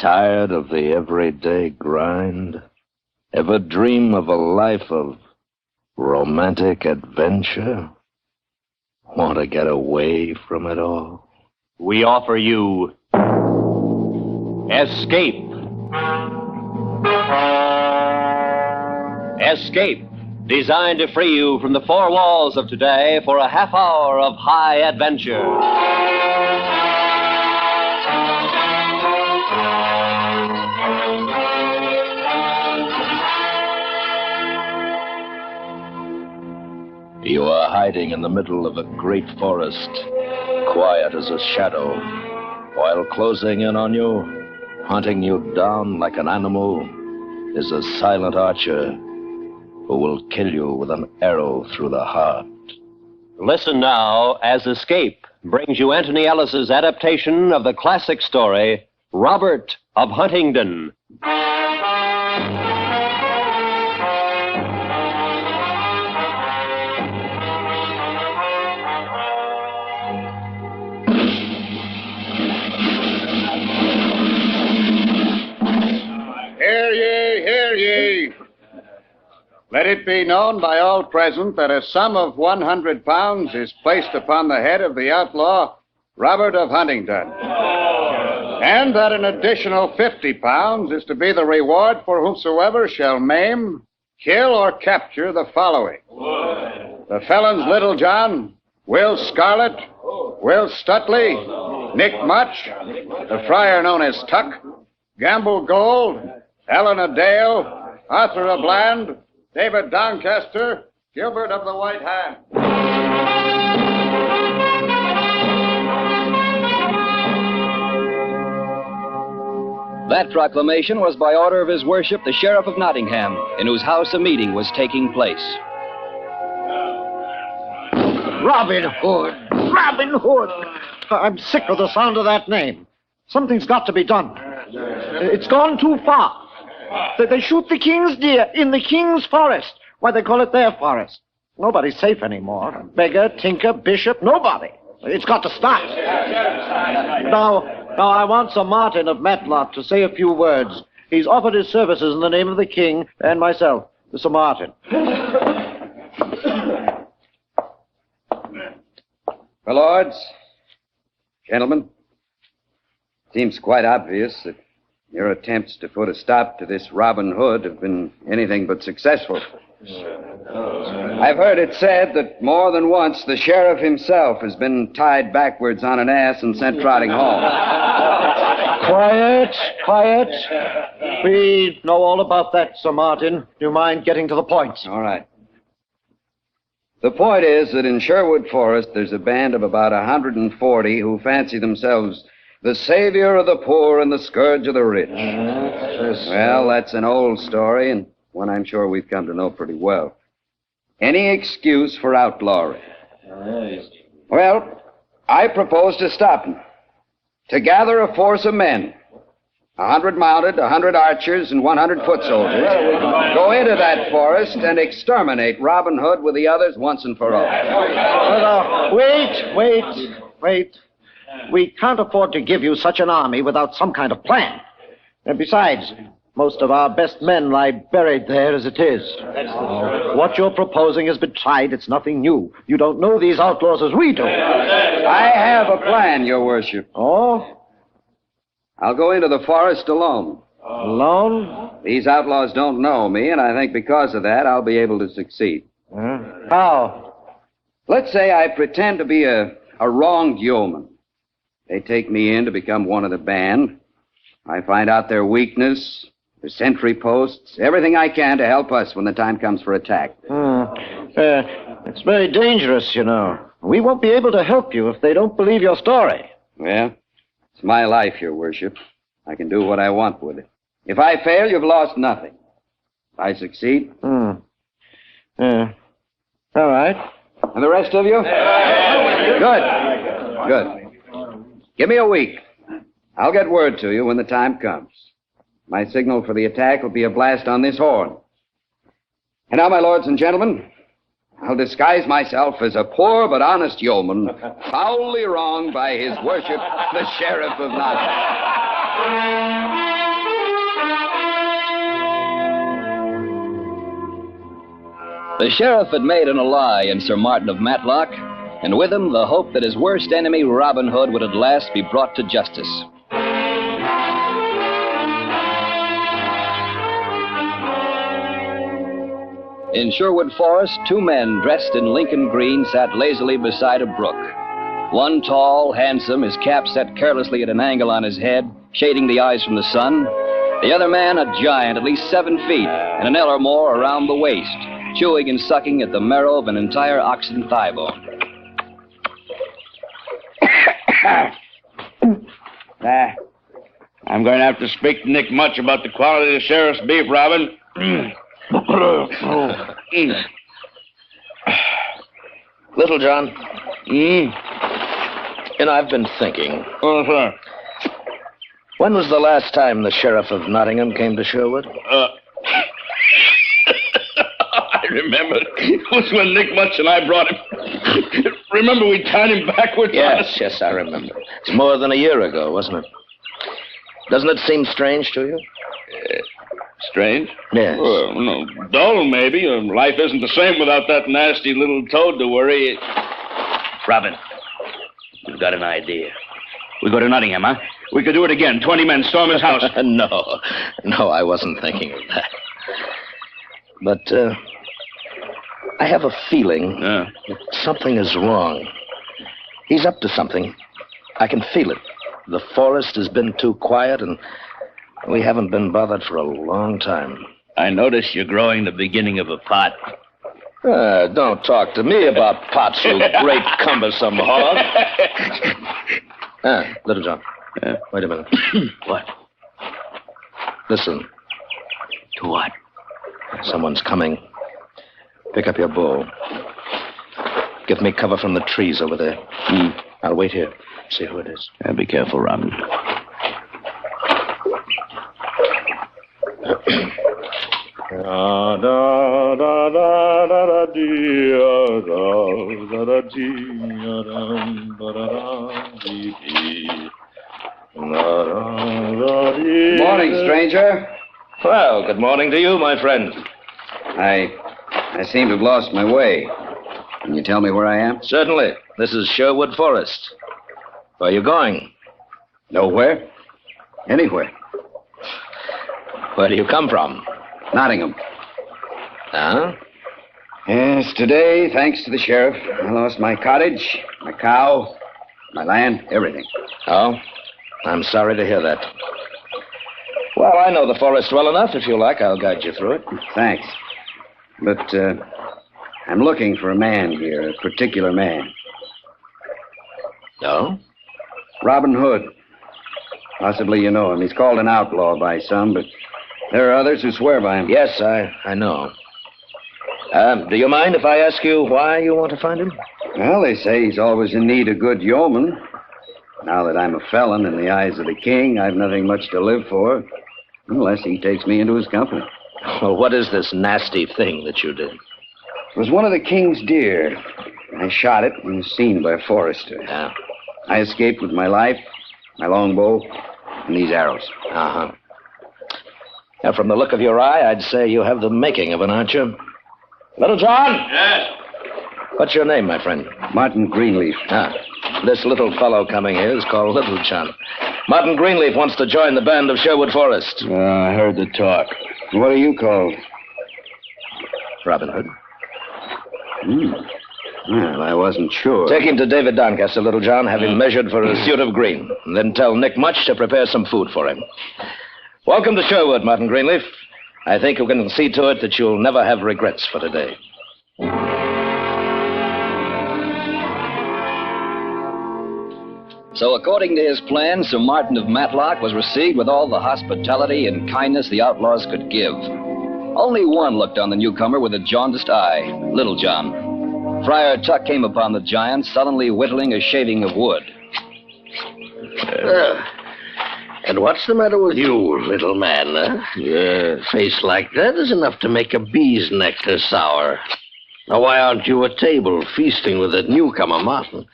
Tired of the everyday grind? Ever dream of a life of romantic adventure? Want to get away from it all? We offer you Escape. Escape, designed to free you from the four walls of today for a half hour of high adventure. You are hiding in the middle of a great forest, quiet as a shadow, while closing in on you, hunting you down like an animal, is a silent archer who will kill you with an arrow through the heart. Listen now as Escape brings you Anthony Ellis's adaptation of the classic story, Robert of Huntingdon. Hear ye. Let it be known by all present that a sum of 100 pounds is placed upon the head of the outlaw, Robert of Huntingdon. And that an additional 50 pounds is to be the reward for whomsoever shall maim, kill, or capture the following: the felons Little John, Will Scarlet, Will Stutley, Nick Much, the friar known as Tuck, Gamble Gold, Helena Dale, Arthur of Bland, David Doncaster, Gilbert of the White Hand. That proclamation was by order of His Worship, the Sheriff of Nottingham, in whose house a meeting was taking place. Robin Hood! Robin Hood! I'm sick of the sound of that name. Something's got to be done. It's gone too far. They shoot the king's deer in the king's forest. Why, they call it their forest. Nobody's safe anymore. Beggar, tinker, bishop, nobody. It's got to stop. Now, I want Sir Martin of Matlock to say a few words. He's offered his services in the name of the king and myself, Sir Martin. My lords, gentlemen, seems quite obvious that your attempts to put a stop to this Robin Hood have been anything but successful. I've heard it said that more than once the sheriff himself has been tied backwards on an ass and sent trotting home. Quiet. We know all about that, Sir Martin. Do you mind getting to the point? All right. The point is that in Sherwood Forest there's a band of about 140 who fancy themselves the savior of the poor and the scourge of the rich. Well, that's an old story, and one I'm sure we've come to know pretty well. Any excuse for outlawry. Well, I propose to stop them. To gather a force of men, 100 mounted, 100 archers, and 100 foot soldiers, go into that forest and exterminate Robin Hood with the others once and for all. Wait. We can't afford to give you such an army without some kind of plan. And besides, most of our best men lie buried there as it is. What you're proposing has been tried. It's nothing new. You don't know these outlaws as we do. I have a plan, your worship. Oh? I'll go into the forest alone. Alone? These outlaws don't know me, and I think because of that, I'll be able to succeed. How? Let's say I pretend to be a wronged yeoman. They take me in to become one of the band. I find out their weakness, their sentry posts, everything I can to help us when the time comes for attack. It's very dangerous, you know. We won't be able to help you if they don't believe your story. Well, it's my life, your worship. I can do what I want with it. If I fail, you've lost nothing. If I succeed... All right. And the rest of you? Good. Give me a week. I'll get word to you when the time comes. My signal for the attack will be a blast on this horn. And now, my lords and gentlemen, I'll disguise myself as a poor but honest yeoman, foully wronged by his worship, the Sheriff of Nottingham. The sheriff had made an ally in Sir Martin of Matlock, and with him the hope that his worst enemy, Robin Hood, would at last be brought to justice. In Sherwood Forest, two men dressed in Lincoln green sat lazily beside a brook. One tall, handsome, his cap set carelessly at an angle on his head, shading the eyes from the sun. The other man, a giant, at least 7 feet, and an ell or more around the waist, chewing and sucking at the marrow of an entire oxen thigh bone. I'm going to have to speak to Nick Much about the quality of the sheriff's beef, Robin. Little John. You know, I've been thinking. Oh, sir. When was the last time the sheriff of Nottingham came to Sherwood? I remember. It was when Nick Much and I brought him. Remember we tied him backwards? Yes, I remember. It's more than a year ago, wasn't it? Doesn't it seem strange to you? Strange? Yes. Well, no, dull, maybe. Life isn't the same without that nasty little toad to worry. Robin, we've got an idea. We go to Nottingham, huh? We could do it again. 20 men storm his house. No, I wasn't thinking of that. But I have a feeling that something is wrong. He's up to something. I can feel it. The forest has been too quiet, and we haven't been bothered for a long time. I notice you're growing the beginning of a pot. Don't talk to me about pots, you great cumbersome hog. Little John. Wait a minute. What? Listen. To what? Someone's coming. Pick up your bow. Give me cover from the trees over there. I'll wait here. See who it is. Be careful, Robin. Morning, stranger. Well, good morning to you, my friend. I seem to have lost my way. Can you tell me where I am? Certainly. This is Sherwood Forest. Where are you going? Nowhere. Anywhere. Where do you come from? Nottingham. Huh? Yes, today, thanks to the sheriff, I lost my cottage, my cow, my land, everything. Oh? I'm sorry to hear that. Well, I know the forest well enough. If you like, I'll guide you through it. Thanks. But I'm looking for a man here, a particular man. No? Robin Hood. Possibly you know him. He's called an outlaw by some, but there are others who swear by him. Yes, I know. Do you mind if I ask you why you want to find him? Well, they say he's always in need of good yeomen. Now that I'm a felon in the eyes of the king, I've nothing much to live for, unless he takes me into his company. Well, what is this nasty thing that you did? It was one of the king's deer. I shot it and was seen by a forester. Yeah. I escaped with my life, my longbow, and these arrows. Uh-huh. Now, from the look of your eye, I'd say you have the making of an archer. Little John? Yes? What's your name, my friend? Martin Greenleaf. This little fellow coming here is called Little John. Martin Greenleaf wants to join the band of Sherwood Forest. I heard the talk. What are you called? Robin Hood. Well, I wasn't sure. Take him to David Doncaster, Little John. Have him measured for a suit of green. And then tell Nick Much to prepare some food for him. Welcome to Sherwood, Martin Greenleaf. I think we can see to it that you'll never have regrets for today. So according to his plan, Sir Martin of Matlock was received with all the hospitality and kindness the outlaws could give. Only one looked on the newcomer with a jaundiced eye, Little John. Friar Tuck came upon the giant, sullenly whittling a shaving of wood. And what's the matter with you, little man, huh? A face like that is enough to make a bee's nectar sour. Now, why aren't you at table feasting with that newcomer, Martin?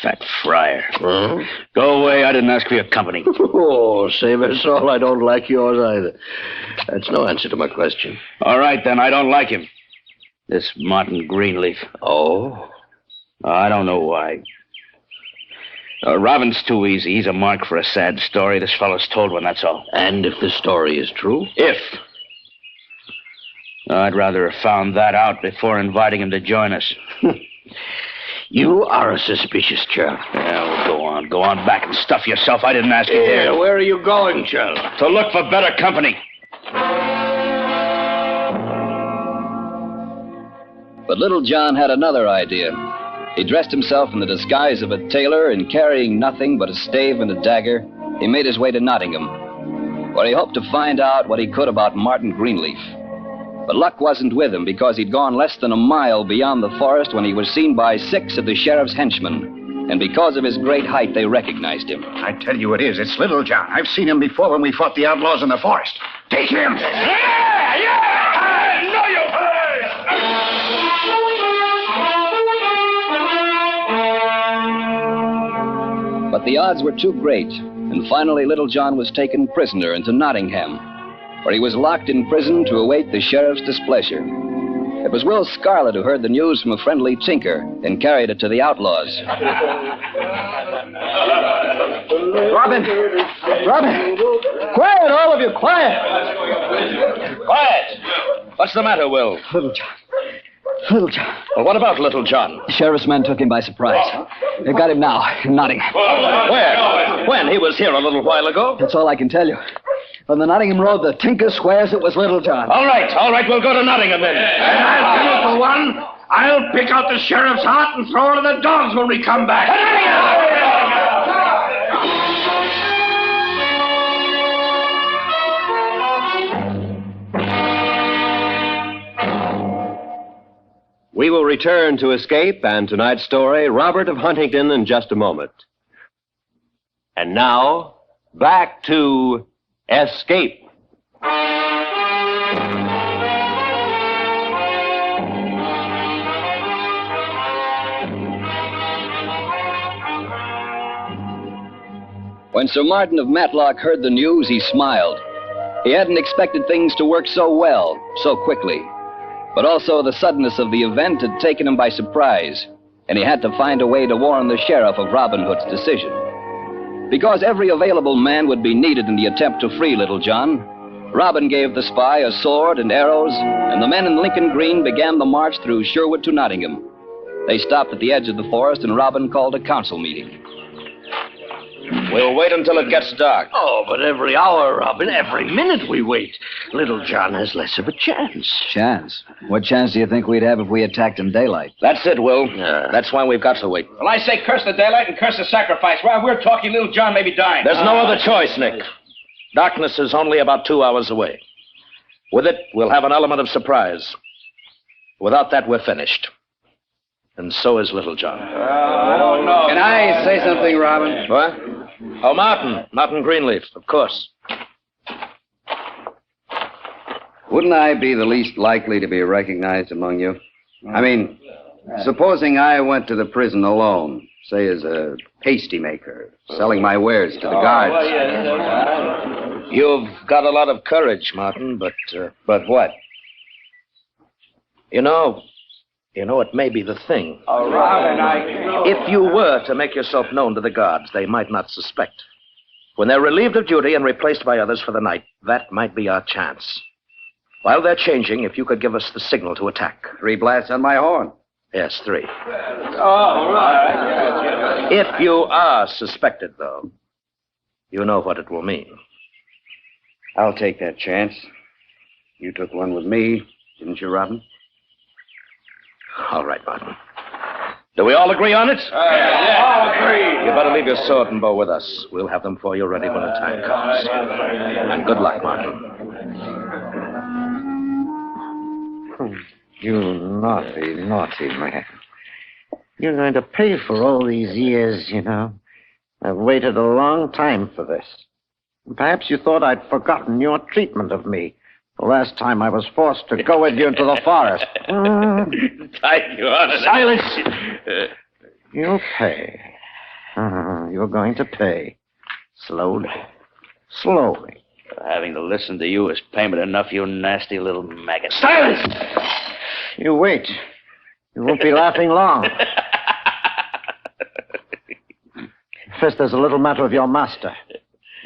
Fat friar. Huh? Go away. I didn't ask for your company. Oh, save us all. I don't like yours either. That's no answer to my question. All right, then. I don't like him. This Martin Greenleaf. Oh? I don't know why. Robin's too easy. He's a mark for a sad story. This fellow's told one, that's all. And if the story is true? If. I'd rather have found that out before inviting him to join us. You are a suspicious chap. Yeah, well, go on back and stuff yourself. I didn't ask you Yeah, here. where are you going, Charles? To look for better company. But Little John had another idea. He dressed himself in the disguise of a tailor, and carrying nothing but a stave and a dagger, he made his way to Nottingham, where he hoped to find out what he could about Martin Greenleaf. But luck wasn't with him, because he'd gone less than a mile beyond the forest when he was seen by 6 of the sheriff's henchmen. And because of his great height, they recognized him. I tell you it is. It's Little John. I've seen him before when we fought the outlaws in the forest. Take him! I know you! But the odds were too great, and finally Little John was taken prisoner into Nottingham, where he was locked in prison to await the sheriff's displeasure. It was Will Scarlet who heard the news from a friendly tinker and carried it to the outlaws. Robin! Quiet, all of you, quiet! Quiet! What's the matter, Will? Little John. Well, what about Little John? The sheriff's men took him by surprise. They've got him now, in Nottingham. Where? When? He was here a little while ago. That's all I can tell you. On the Nottingham Road, the tinker swears it was Little John. All right, we'll go to Nottingham then. And I'll tell you for one, I'll pick out the sheriff's heart and throw it to the dogs when we come back. We will return to Escape and tonight's story, Robert of Huntingdon, in just a moment. And now, back to Escape. When Sir Martin of Matlock heard the news, he smiled. He hadn't expected things to work so well, so quickly. But also the suddenness of the event had taken him by surprise, and he had to find a way to warn the sheriff of Robin Hood's decision. Because every available man would be needed in the attempt to free Little John, Robin gave the spy a sword and arrows, and the men in Lincoln Green began the march through Sherwood to Nottingham. They stopped at the edge of the forest, and Robin called a council meeting. We'll wait until it gets dark. Oh, but every hour, Robin, every minute we wait, Little John has less of a chance. Chance? What chance do you think we'd have if we attacked in daylight? That's it, Will. That's why we've got to wait. Well, I say curse the daylight and curse the sacrifice. While we're talking, Little John may be dying. There's no other choice, Nick. Darkness is only about 2 hours away. With it, we'll have an element of surprise. Without that, we're finished. And so is Little John. I don't know. Can I say something, Robin? What? Oh, Martin Greenleaf, of course. Wouldn't I be the least likely to be recognized among you? I mean, supposing I went to the prison alone, say as a pasty maker, selling my wares to the guards. You've got a lot of courage, Martin, but what? You know, it may be the thing. Oh, Robin, If you were to make yourself known to the guards, they might not suspect. When they're relieved of duty and replaced by others for the night, that might be our chance. While they're changing, if you could give us the signal to attack. 3 blasts on my horn. Yes, 3. Oh, right. If you are suspected, though, you know what it will mean. I'll take that chance. You took one with me, didn't you, Robin? All right, Martin. Do we all agree on it? All agree. You better leave your sword and bow with us. We'll have them for you ready when the time comes. And good luck, Martin. You naughty man. You're going to pay for all these years, you know. I've waited a long time for this. Perhaps you thought I'd forgotten your treatment of me the last time I was forced to go with you into the forest. Thank you, honest. Silence! You'll pay. You're going to pay. Slowly. Having to listen to you is payment enough, you nasty little maggot. Silence! You wait. You won't be laughing long. First, there's a little matter of your master,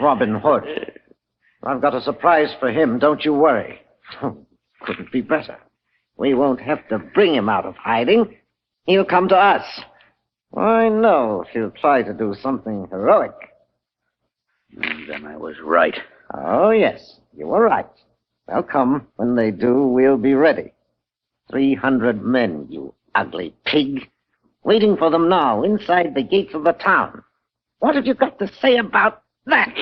Robin Hood. I've got a surprise for him, don't you worry. Couldn't be better. We won't have to bring him out of hiding. He'll come to us. I know if he'll try to do something heroic. Then I was right. Oh, yes, you were right. They'll come. When they do, we'll be ready. 300 men, you ugly pig. Waiting for them now, inside the gates of the town. What have you got to say about that?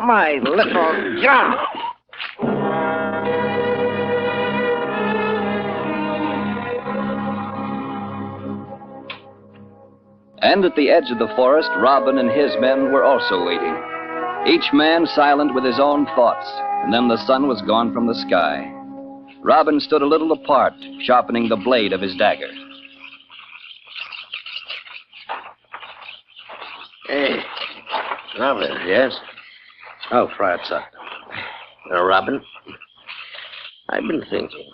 My little John. And at the edge of the forest, Robin and his men were also waiting. Each man silent with his own thoughts, and then the sun was gone from the sky. Robin stood a little apart, sharpening the blade of his dagger. Hey, Robin, yes? Oh, Friar Tuck. Robin, I've been thinking.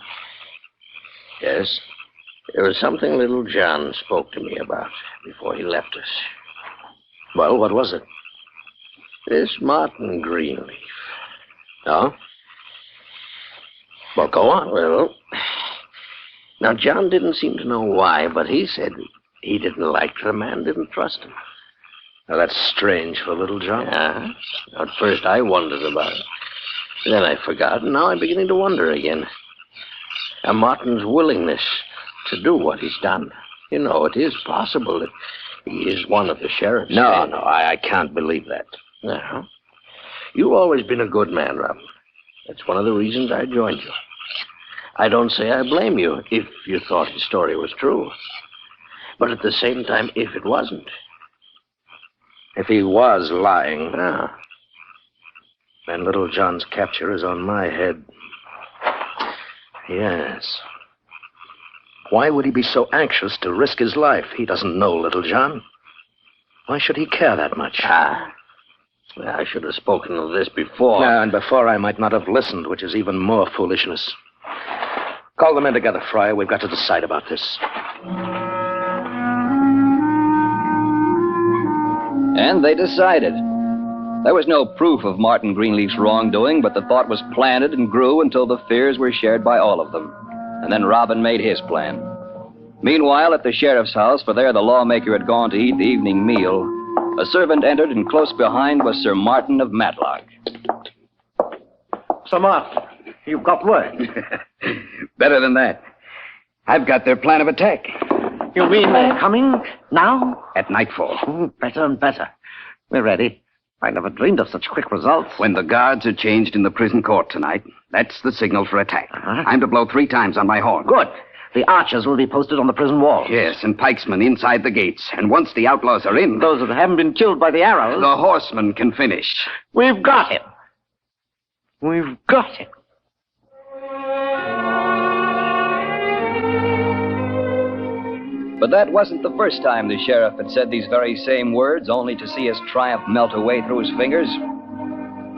Yes, there was something little John spoke to me about before he left us. Well, what was it? This Martin Greenleaf. Oh? Well, go on. Well, now, John didn't seem to know why, but he said he didn't like the man didn't trust him. Now, that's strange for little John. Yeah. At first, I wondered about it. Then I forgot, and now I'm beginning to wonder again. Now, Martin's willingness to do what he's done. You know, it is possible that he is one of the sheriffs. No, I can't believe that. No. You've always been a good man, Robin. That's one of the reasons I joined you. I don't say I blame you if you thought his story was true. But at the same time, if it wasn't. If he was lying, Ah. then little John's capture is on my head. Yes. Why would he be so anxious to risk his life? He doesn't know little John. Why should he care that much? Well, I should have spoken of this before. And before I might not have listened, which is even more foolishness. Call the men together, Friar. We've got to decide about this. And they decided. There was no proof of Martin Greenleaf's wrongdoing, but the thought was planted and grew until the fears were shared by all of them. And then Robin made his plan. Meanwhile, at the sheriff's house, for there the lawmaker had gone to eat the evening meal, a servant entered, and close behind was Sir Martin of Matlock. Sir Martin, you've got word. Better than that. I've got their plan of attack. You mean they're coming now? At nightfall. Oh, better and better. We're ready. I never dreamed of such quick results. When the guards are changed in the prison court tonight, that's the signal for attack. I'm to blow 3 times on my horn. Good. The archers will be posted on the prison walls. Yes, and pikesmen inside the gates. And once the outlaws are in... Those that haven't been killed by the arrows. The horsemen can finish. We've got him. We've got him. But that wasn't the first time the sheriff had said these very same words, only to see his triumph melt away through his fingers.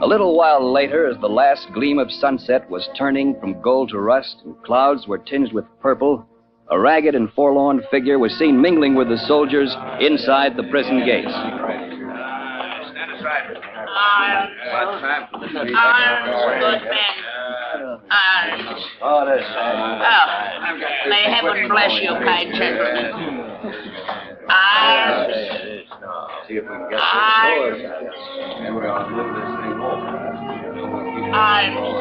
A little while later, as the last gleam of sunset was turning from gold to rust and clouds were tinged with purple, a ragged and forlorn figure was seen mingling with the soldiers inside the prison gates. Stand aside. Arms, good men. Arms. Oh, may heaven bless you, kind gentlemen. Arms.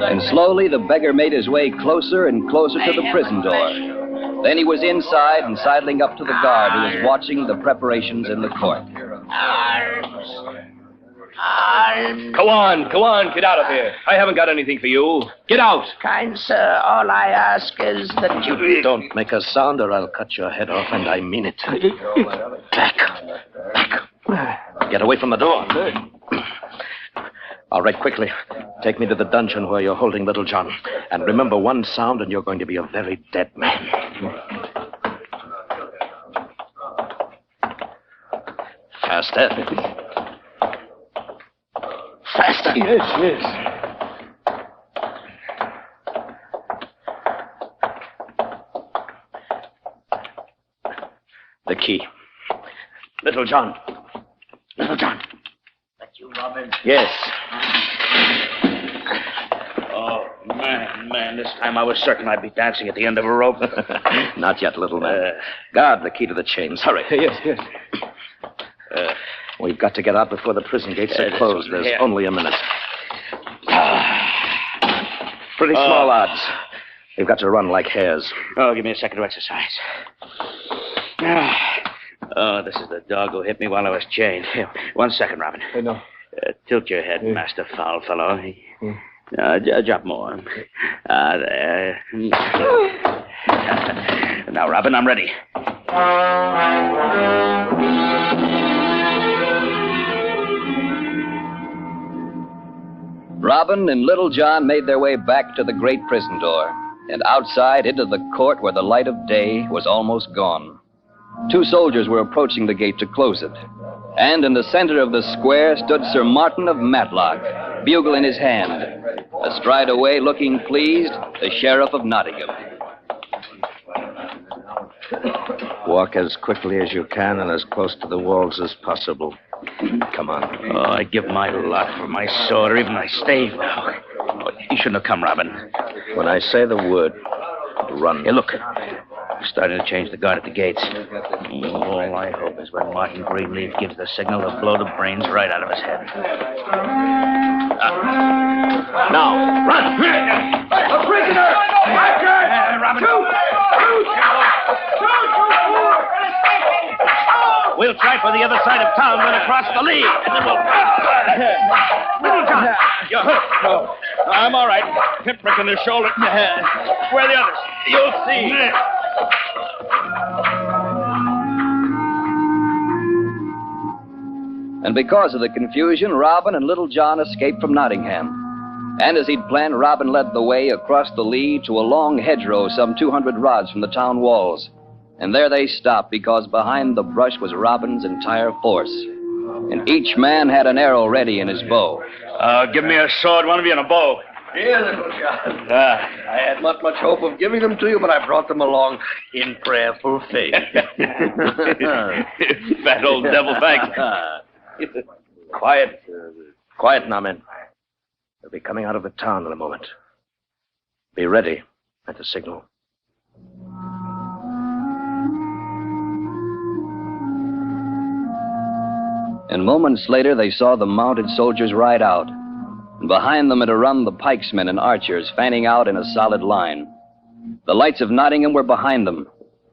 And slowly the beggar made his way closer and closer to the prison door. Then he was inside and sidling up to the guard who was watching the preparations in the court. Go on, get out of here. I haven't got anything for you. Get out. Kind sir, all I ask is that you... Don't make a sound or I'll cut your head off, and I mean it. Back. Get away from the door. All right, quickly. Take me to the dungeon where you're holding little John. And remember one sound and you're going to be a very dead man. Faster. Faster. Yes. key. Little John. Little John. That you, Robin? Yes. Oh, man, this time I was certain I'd be dancing at the end of a rope. Not yet, little man. Guard the key to the chains. Hurry. Yes. We've got to get out before the prison gates are closed. There's only a minute. Pretty small odds. We've got to run like hares. Oh, give me a second to exercise. Oh, this is the dog who hit me while I was chained. Here, 1 second, Robin. No. Tilt your head, Master Foul Fellow. Jump more. There. Now, Robin, I'm ready. Robin and Little John made their way back to the great prison door, and outside into the court where the light of day was almost gone. 2 soldiers were approaching the gate to close it, and in the center of the square stood Sir Martin of Matlock, bugle in his hand. Astride away, looking pleased, the Sheriff of Nottingham. Walk as quickly as you can and as close to the walls as possible. Come on. Oh, I'd give my lot for my sword or even my stave now. Oh, you shouldn't have come, Robin. When I say the word, run. Hey, look. I'm starting to change the guard at the gates. All I hope is when Martin Greenleaf gives the signal to blow the brains right out of his head. Now, run! A prisoner! Robin! We'll try for the other side of town, then across the Lee, and then we'll... Little John! You're hurt. No, I'm all right. Hip prick in the shoulder. Where are the others? You'll see. And because of the confusion, Robin and Little John escaped from Nottingham. And as he'd planned, Robin led the way across the Lee to a long hedgerow some 200 rods from the town walls. And there they stopped because behind the brush was Robin's entire force. And each man had an arrow ready in his bow. Give me a sword, one of you, and a bow. Here, Little John. I had not much hope of giving them to you, but I brought them along in prayerful faith. Fat old devil, thanks. Quiet. Quiet now, men. They'll be coming out of the town in a moment. Be ready at the signal. And moments later, they saw the mounted soldiers ride out. And behind them had run the pikesmen and archers, fanning out in a solid line. The lights of Nottingham were behind them,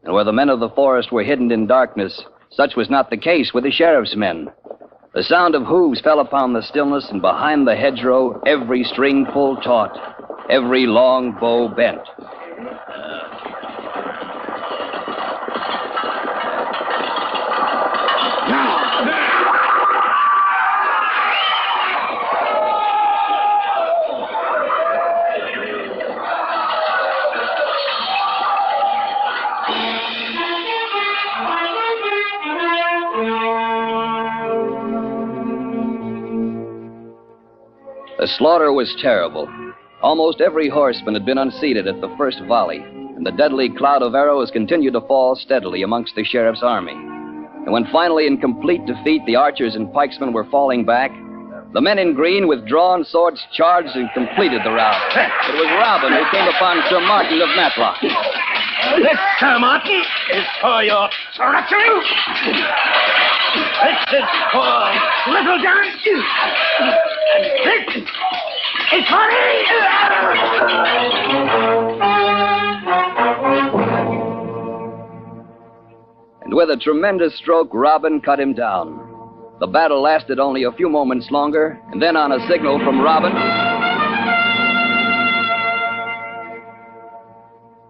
and where the men of the forest were hidden in darkness, such was not the case with the sheriff's men. The sound of hooves fell upon the stillness, and behind the hedgerow, every string pulled taut, every long bow bent. The slaughter was terrible. Almost every horseman had been unseated at the first volley, and the deadly cloud of arrows continued to fall steadily amongst the sheriff's army. And when finally in complete defeat the archers and pikesmen were falling back, the men in green with drawn swords charged and completed the rout. It was Robin who came upon Sir Martin of Matlock. This, Sir Martin, is for your treachery. This is for Little John. And this is for me. And with a tremendous stroke, Robin cut him down. The battle lasted only a few moments longer, and then on a signal from Robin,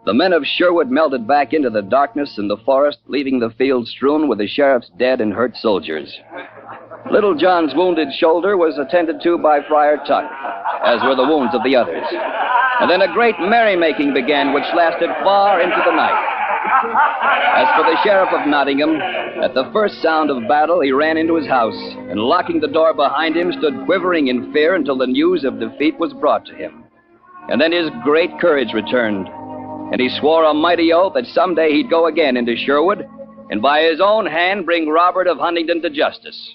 the men of Sherwood melted back into the darkness and the forest, leaving the field strewn with the sheriff's dead and hurt soldiers. Little John's wounded shoulder was attended to by Friar Tuck, as were the wounds of the others. And then a great merrymaking began, which lasted far into the night. As for the Sheriff of Nottingham, at the first sound of battle, he ran into his house, and locking the door behind him, stood quivering in fear until the news of defeat was brought to him. And then his great courage returned, and he swore a mighty oath that someday he'd go again into Sherwood and by his own hand bring Robert of Huntingdon to justice.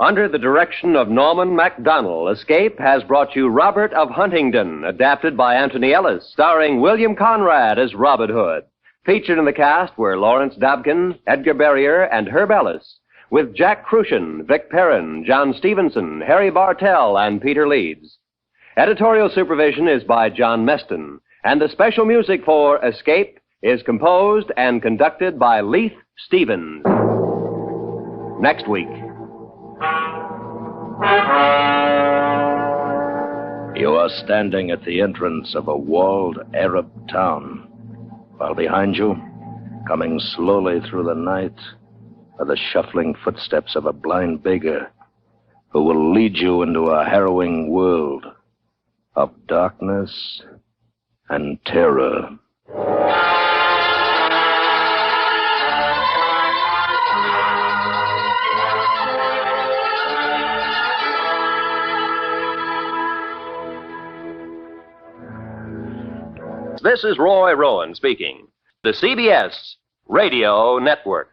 Under the direction of Norman MacDonald, Escape has brought you Robert of Huntingdon, adapted by Anthony Ellis, starring William Conrad as Robin Hood. Featured in the cast were Lawrence Dobkin, Edgar Barrier, and Herb Ellis, with Jack Crucian, Vic Perrin, John Stevenson, Harry Bartell, and Peter Leeds. Editorial supervision is by John Meston, and the special music for Escape is composed and conducted by Leith Stevens. Next week. You are standing at the entrance of a walled Arab town, while behind you, coming slowly through the night, are the shuffling footsteps of a blind beggar who will lead you into a harrowing world of darkness and terror. This is Roy Rowan speaking. The CBS Radio Network.